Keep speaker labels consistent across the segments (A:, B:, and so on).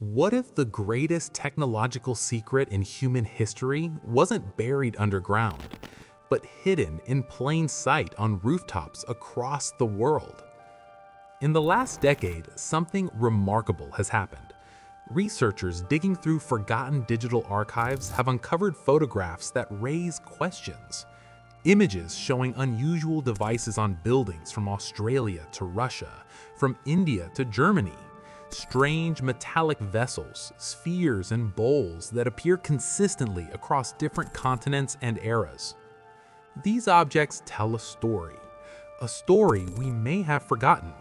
A: What if the greatest technological secret in human history wasn't buried underground, but hidden in plain sight on rooftops across the world? In the last decade, something remarkable has happened. Researchers digging through forgotten digital archives have uncovered photographs that raise questions. Images showing unusual devices on buildings from Australia to Russia, from India to Germany. Strange metallic vessels, spheres, and bowls that appear consistently across different continents and eras. These objects tell a story we may have forgotten.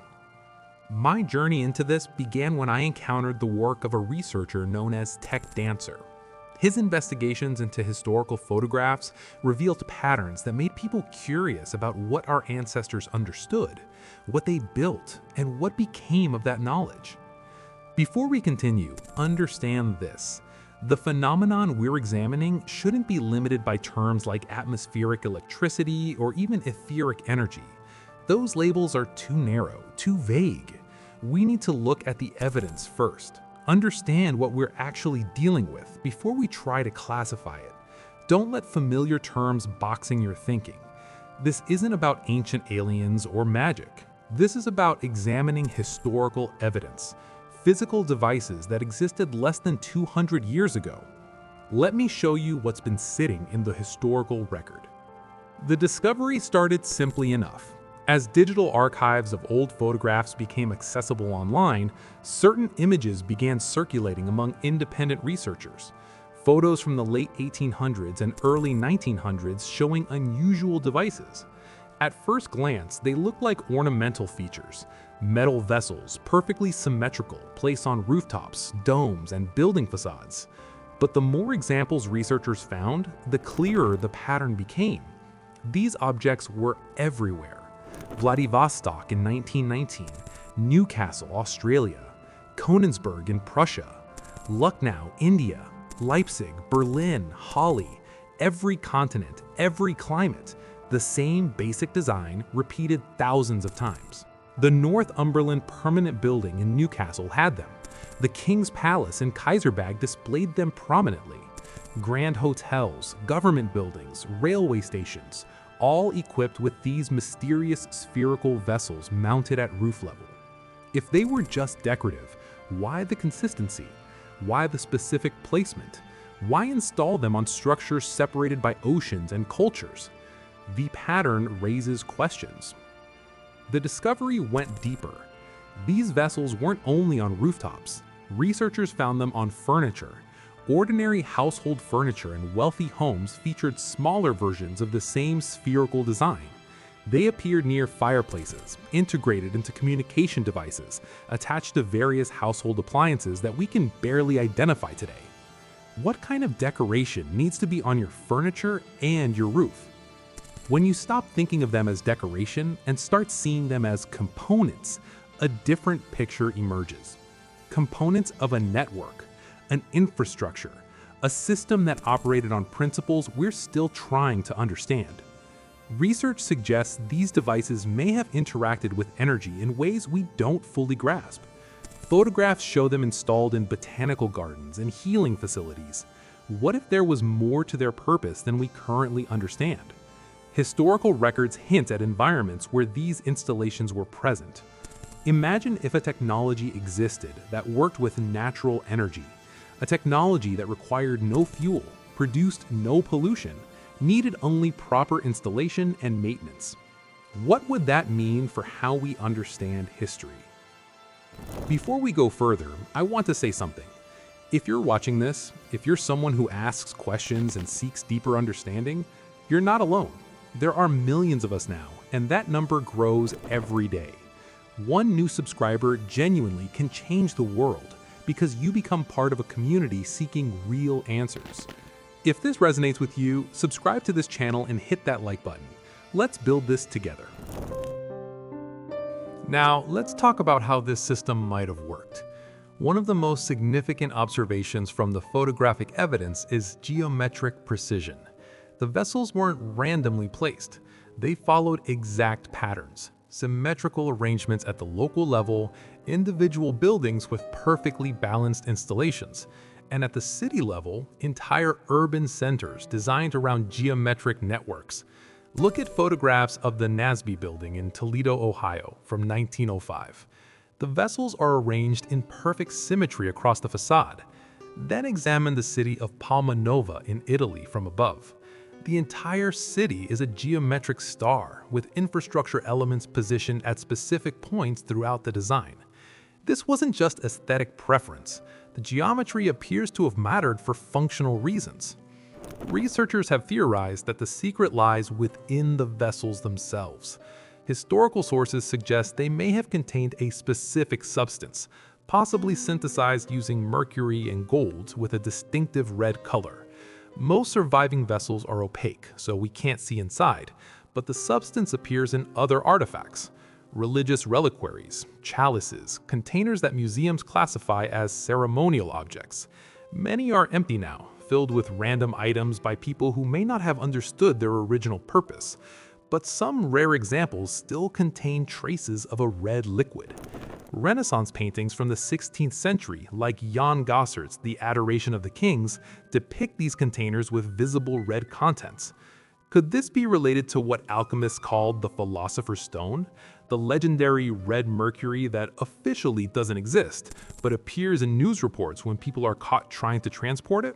A: My journey into this began when I encountered the work of a researcher known as Tech Dancer. His investigations into historical photographs revealed patterns that made people curious about what our ancestors understood, what they built, and what became of that knowledge. Before we continue, understand this. The phenomenon we're examining shouldn't be limited by terms like atmospheric electricity or even etheric energy. Those labels are too narrow, too vague. We need to look at the evidence first, understand what we're actually dealing with before we try to classify it. Don't let familiar terms boxing your thinking. This isn't about ancient aliens or magic. This is about examining historical evidence. Physical devices that existed less than 200 years ago. Let me show you what's been sitting in the historical record. The discovery started simply enough. As digital archives of old photographs became accessible online, certain images began circulating among independent researchers. Photos from the late 1800s and early 1900s showing unusual devices. At first glance, they look like ornamental features. Metal vessels, perfectly symmetrical, placed on rooftops, domes, and building facades. But the more examples researchers found, the clearer the pattern became. These objects were everywhere. Vladivostok in 1919, Newcastle, Australia, Königsberg in Prussia, Lucknow, India, Leipzig, Berlin, Halle, every continent, every climate, the same basic design repeated thousands of times. The Northumberland Permanent Building in Newcastle had them. The King's Palace in Kaisersberg displayed them prominently. Grand hotels, government buildings, railway stations, all equipped with these mysterious spherical vessels mounted at roof level. If they were just decorative, why the consistency? Why the specific placement? Why install them on structures separated by oceans and cultures? The pattern raises questions. The discovery went deeper. These vessels weren't only on rooftops. Researchers found them on furniture. Ordinary household furniture in wealthy homes featured smaller versions of the same spherical design. They appeared near fireplaces, integrated into communication devices, attached to various household appliances that we can barely identify today. What kind of decoration needs to be on your furniture and your roof? When you stop thinking of them as decoration and start seeing them as components, a different picture emerges. Components of a network, an infrastructure, a system that operated on principles we're still trying to understand. Research suggests these devices may have interacted with energy in ways we don't fully grasp. Photographs show them installed in botanical gardens and healing facilities. What if there was more to their purpose than we currently understand? Historical records hint at environments where these installations were present. Imagine if a technology existed that worked with natural energy, a technology that required no fuel, produced no pollution, needed only proper installation and maintenance. What would that mean for how we understand history? Before we go further, I want to say something. If you're watching this, if you're someone who asks questions and seeks deeper understanding, you're not alone. There are millions of us now, and that number grows every day. One new subscriber genuinely can change the world because you become part of a community seeking real answers. If this resonates with you, subscribe to this channel and hit that like button. Let's build this together. Now, let's talk about how this system might have worked. One of the most significant observations from the photographic evidence is geometric precision. The vessels weren't randomly placed. They followed exact patterns. symmetrical arrangements at the local level, individual buildings with perfectly balanced installations, and at the city level, entire urban centers designed around geometric networks. Look at photographs of the Nasby Building in Toledo, Ohio from 1905. The vessels are arranged in perfect symmetry across the facade. Then examine the city of Palma Nova in Italy from above. The entire city is a geometric star with infrastructure elements positioned at specific points throughout the design. This wasn't just aesthetic preference. The geometry appears to have mattered for functional reasons. Researchers have theorized that the secret lies within the vessels themselves. Historical sources suggest they may have contained a specific substance, possibly synthesized using mercury and gold with a distinctive red color. Most surviving vessels are opaque, so we can't see inside, but the substance appears in other artifacts. Religious reliquaries, chalices, containers that museums classify as ceremonial objects. Many are empty now, filled with random items by people who may not have understood their original purpose. But some rare examples still contain traces of a red liquid. Renaissance paintings from the 16th century, like Jan Gossard's The Adoration of the Kings, depict these containers with visible red contents. Could this be related to what alchemists called the Philosopher's Stone, the legendary red mercury that officially doesn't exist, but appears in news reports when people are caught trying to transport it?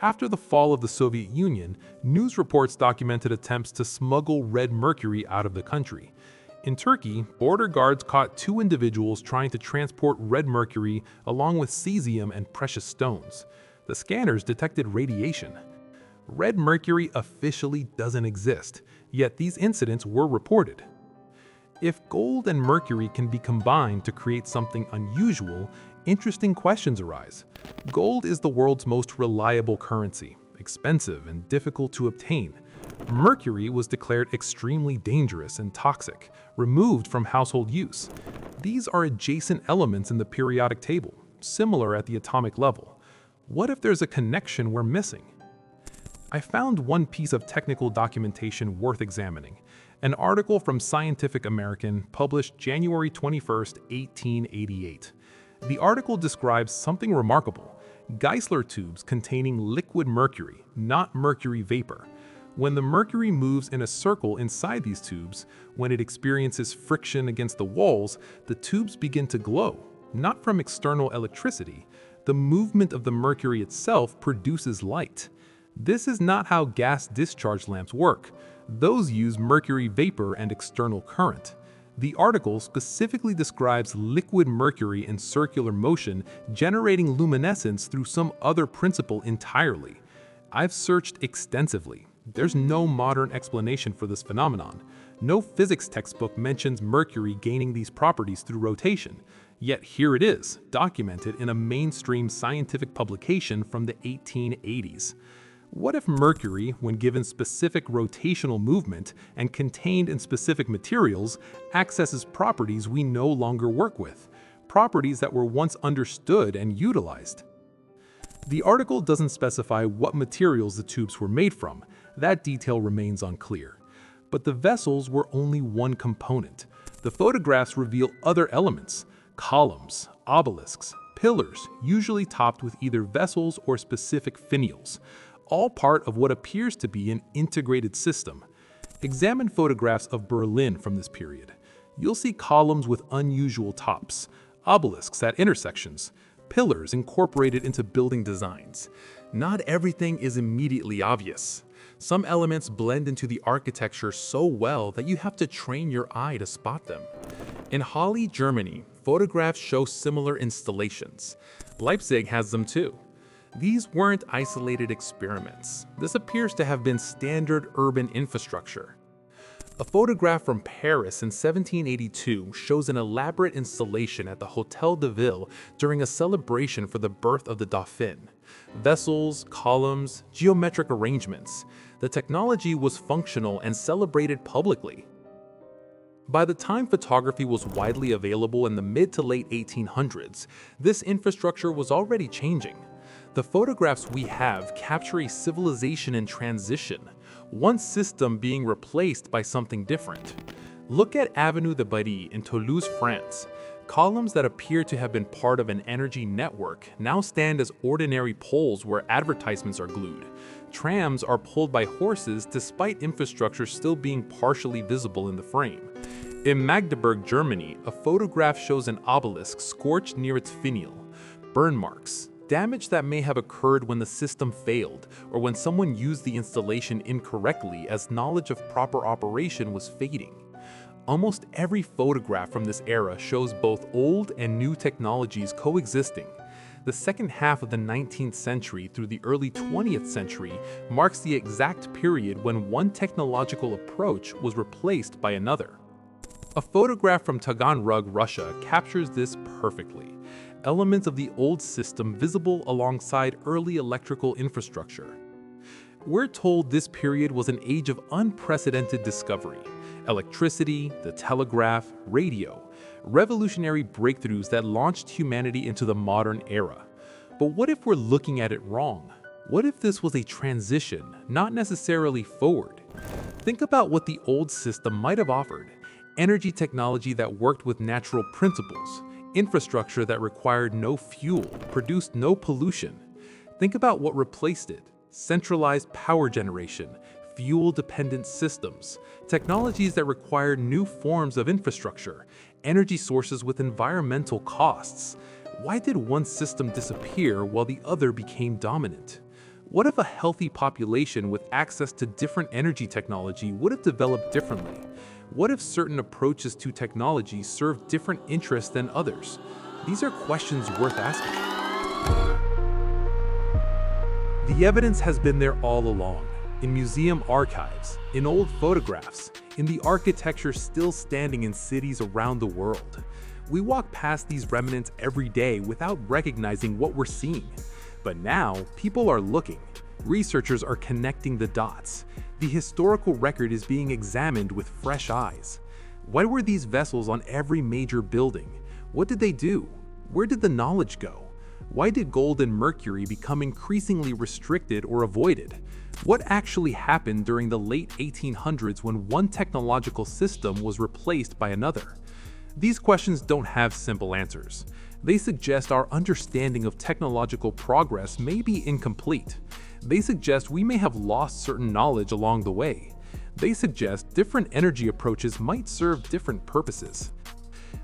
A: After the fall of the Soviet Union, news reports documented attempts to smuggle red mercury out of the country. In Turkey, border guards caught 2 individuals trying to transport red mercury along with cesium and precious stones. The scanners detected radiation. Red mercury officially doesn't exist, yet these incidents were reported. If gold and mercury can be combined to create something unusual, interesting questions arise. Gold is the world's most reliable currency, expensive and difficult to obtain. Mercury was declared extremely dangerous and toxic, removed from household use. These are adjacent elements in the periodic table, similar at the atomic level. What if there's a connection we're missing? I found one piece of technical documentation worth examining. An article from Scientific American published January 21, 1888. The article describes something remarkable: Geissler tubes containing liquid mercury, not mercury vapor. When the mercury moves in a circle inside these tubes, when it experiences friction against the walls, the tubes begin to glow, not from external electricity. The movement of the mercury itself produces light. This is not how gas discharge lamps work. Those use mercury vapor and external current. The article specifically describes liquid mercury in circular motion generating luminescence through some other principle entirely. I've searched extensively. There's no modern explanation for this phenomenon. No physics textbook mentions mercury gaining these properties through rotation. Yet here it is, documented in a mainstream scientific publication from the 1880s. What if mercury, when given specific rotational movement and contained in specific materials, accesses properties we no longer work with, properties that were once understood and utilized? The article doesn't specify what materials the tubes were made from. That detail remains unclear. But the vessels were only one component. The photographs reveal other elements: columns, obelisks, pillars, usually topped with either vessels or specific finials, all part of what appears to be an integrated system. Examine photographs of Berlin from this period. You'll see columns with unusual tops, obelisks at intersections, pillars incorporated into building designs. Not everything is immediately obvious. Some elements blend into the architecture so well that you have to train your eye to spot them. In Halle, Germany, photographs show similar installations. Leipzig has them too. These weren't isolated experiments. This appears to have been standard urban infrastructure. A photograph from Paris in 1782 shows an elaborate installation at the Hôtel de Ville during a celebration for the birth of the Dauphin. Vessels, columns, geometric arrangements. The technology was functional and celebrated publicly. By the time photography was widely available in the mid to late 1800s, this infrastructure was already changing. The photographs we have capture a civilization in transition, one system being replaced by something different. Look at Avenue de Paris in Toulouse, France. Columns that appear to have been part of an energy network now stand as ordinary poles where advertisements are glued. Trams are pulled by horses despite infrastructure still being partially visible in the frame. In Magdeburg, Germany, a photograph shows an obelisk scorched near its finial. Burn marks, damage that may have occurred when the system failed or when someone used the installation incorrectly as knowledge of proper operation was fading. Almost every photograph from this era shows both old and new technologies coexisting. The second half of the 19th century through the early 20th century marks the exact period when one technological approach was replaced by another. A photograph from Taganrog, Russia captures this perfectly. Elements of the old system visible alongside early electrical infrastructure. We're told this period was an age of unprecedented discovery. Electricity, the telegraph, radio, revolutionary breakthroughs that launched humanity into the modern era. But what if we're looking at it wrong? What if this was a transition, not necessarily forward? Think about what the old system might have offered. Energy technology that worked with natural principles, infrastructure that required no fuel, produced no pollution. Think about what replaced it. Centralized power generation, fuel-dependent systems, technologies that required new forms of infrastructure, energy sources with environmental costs. Why did one system disappear while the other became dominant? What if a healthy population with access to different energy technology would have developed differently? What if certain approaches to technology served different interests than others? These are questions worth asking. The evidence has been there all along. In museum archives, in old photographs, in the architecture still standing in cities around the world. We walk past these remnants every day without recognizing what we're seeing. But now, people are looking. Researchers are connecting the dots. The historical record is being examined with fresh eyes. Why were these vessels on every major building? What did they do? Where did the knowledge go? Why did gold and mercury become increasingly restricted or avoided? What actually happened during the late 1800s when one technological system was replaced by another? These questions don't have simple answers. They suggest our understanding of technological progress may be incomplete. They suggest we may have lost certain knowledge along the way. They suggest different energy approaches might serve different purposes.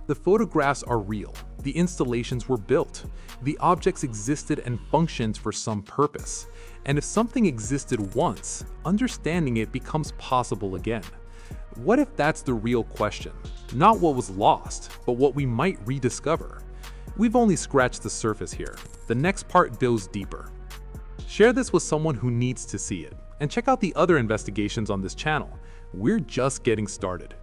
A: The photographs are real. The installations were built. The objects existed and functioned for some purpose. And if something existed once, understanding it becomes possible again. What if that's the real question? Not what was lost, but what we might rediscover. We've only scratched the surface here. The next part goes deeper. Share this with someone who needs to see it, and check out the other investigations on this channel. We're just getting started.